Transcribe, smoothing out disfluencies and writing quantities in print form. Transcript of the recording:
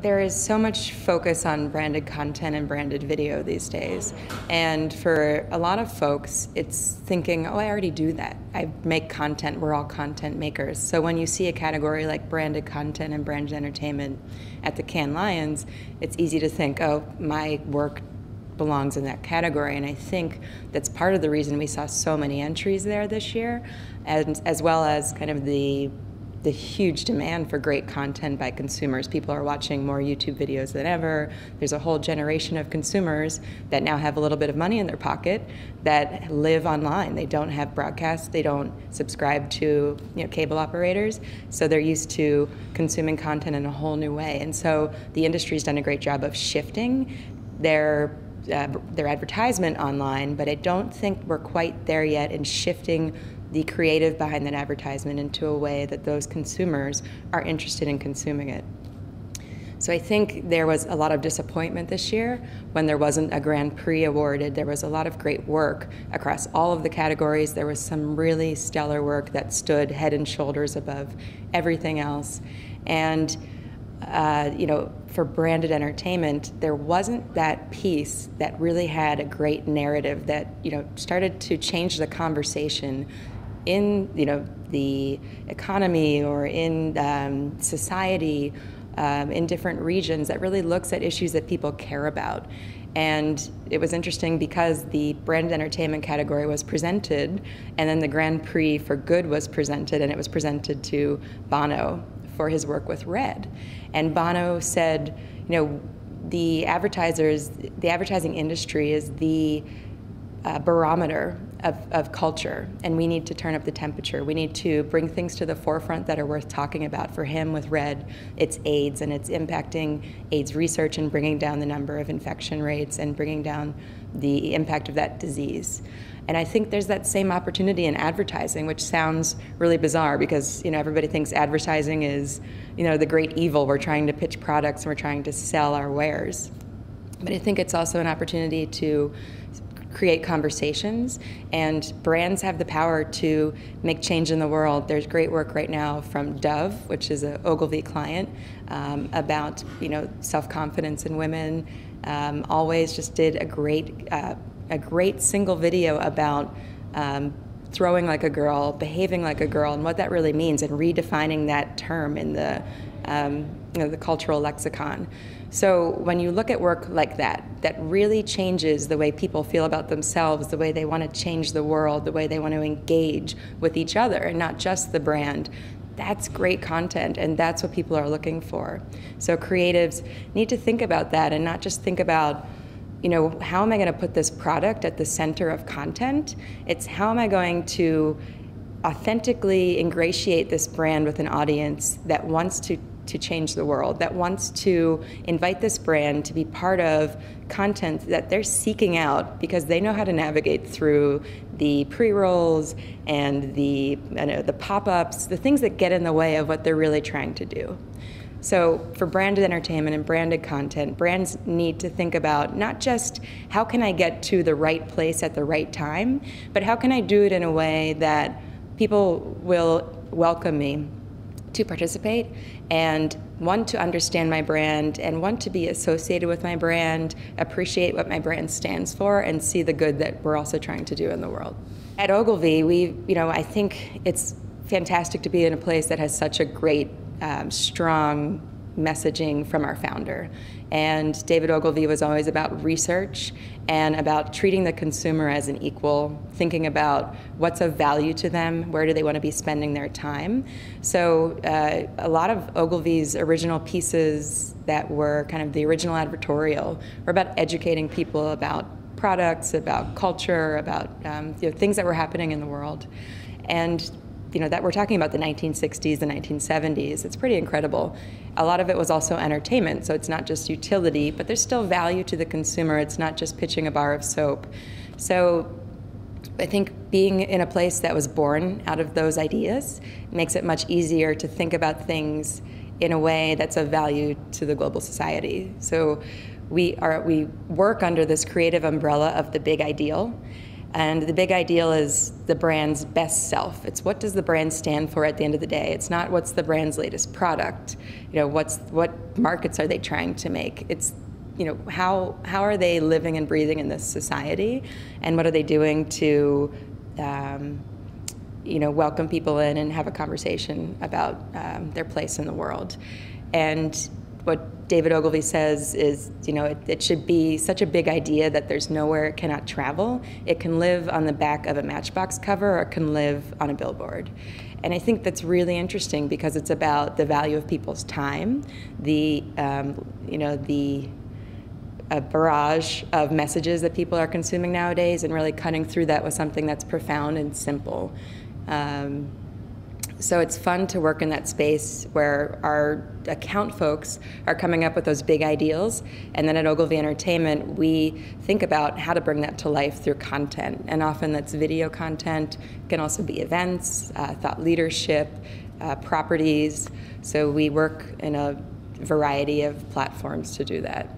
there is so much focus on branded content and branded video these days. And for a lot of folks, it's thinking, oh, I already do that. I make content, we're all content makers. So when you see a category like branded content and branded entertainment at the Cannes Lions, it's easy to think, oh, my work belongs in that category. And I think that's part of the reason we saw so many entries there this year, and as well as kind of the huge demand for great content by consumers. People are watching more YouTube videos than ever. There's a whole generation of consumers that now have a little bit of money in their pocket that live online. They don't have broadcasts, they don't subscribe to cable operators, so they're used to consuming content in a whole new way. And so the industry's done a great job of shifting their advertisement online, but I don't think we're quite there yet in shifting the creative behind that advertisement into a way that those consumers are interested in consuming it. So I think there was a lot of disappointment this year when there wasn't a Grand Prix awarded. There was a lot of great work across all of the categories. There was some really stellar work that stood head and shoulders above everything else. And for branded entertainment, there wasn't that piece that really had a great narrative that started to change the conversation in the economy or in society, in different regions, that really looks at issues that people care about. And it was interesting because the branded entertainment category was presented, and then the Grand Prix for Good was presented, and it was presented to Bono for his work with Red. And Bono said, the advertising industry is the barometer of culture, and we need to turn up the temperature. We need to bring things to the forefront that are worth talking about. For him, with Red, it's AIDS, and it's impacting AIDS research and bringing down the number of infection rates and bringing down the impact of that disease. And I think there's that same opportunity in advertising, which sounds really bizarre because everybody thinks advertising is the great evil. We're trying to pitch products and we're trying to sell our wares. But I think it's also an opportunity to create conversations, and brands have the power to make change in the world. There's great work right now from Dove, which is an Ogilvy client, about self-confidence in women. Always just did a great single video about throwing like a girl, behaving like a girl, and what that really means, and redefining that term in the cultural lexicon. So when you look at work like that, that really changes the way people feel about themselves, the way they want to change the world, the way they want to engage with each other, and not just the brand, that's great content, and that's what people are looking for. So creatives need to think about that and not just think about, how am I going to put this product at the center of content? It's how am I going to authentically ingratiate this brand with an audience that wants to change the world, that wants to invite this brand to be part of content that they're seeking out because they know how to navigate through the pre-rolls and the pop-ups, the things that get in the way of what they're really trying to do. So for branded entertainment and branded content, brands need to think about not just how can I get to the right place at the right time, but how can I do it in a way that people will welcome me to participate and want to understand my brand and want to be associated with my brand, appreciate what my brand stands for, and see the good that we're also trying to do in the world. At Ogilvy, I think it's fantastic to be in a place that has such a great, strong messaging from our founder. And David Ogilvy was always about research and about treating the consumer as an equal, thinking about what's of value to them, where do they want to be spending their time. So a lot of Ogilvy's original pieces that were kind of the original advertorial were about educating people about products, about culture, about things that were happening in the world. And that we're talking about the 1960s, the 1970s. It's pretty incredible. A lot of it was also entertainment, so it's not just utility, but there's still value to the consumer. It's not just pitching a bar of soap. So I think being in a place that was born out of those ideas makes it much easier to think about things in a way that's of value to the global society. So we work under this creative umbrella of the big ideal, And the big ideal is the brand's best self. It's what does the brand stand for at the end of the day. It's not what's the brand's latest product. You know, what markets are they trying to make. It's, you know, how are they living and breathing in this society, and what are they doing to you know, welcome people in and have a conversation about their place in the world. And what David Ogilvy says is, you know, it should be such a big idea that there's nowhere it cannot travel. It can live on the back of a Matchbox cover, or it can live on a billboard. And I think that's really interesting because it's about the value of people's time, the, you know, a barrage of messages that people are consuming nowadays, and really cutting through that with something that's profound and simple. So it's fun to work in that space where our account folks are coming up with those big ideals, and then at Ogilvy Entertainment we think about how to bring that to life through content, and often that's video content. It can also be events, thought leadership, properties. So we work in a variety of platforms to do that.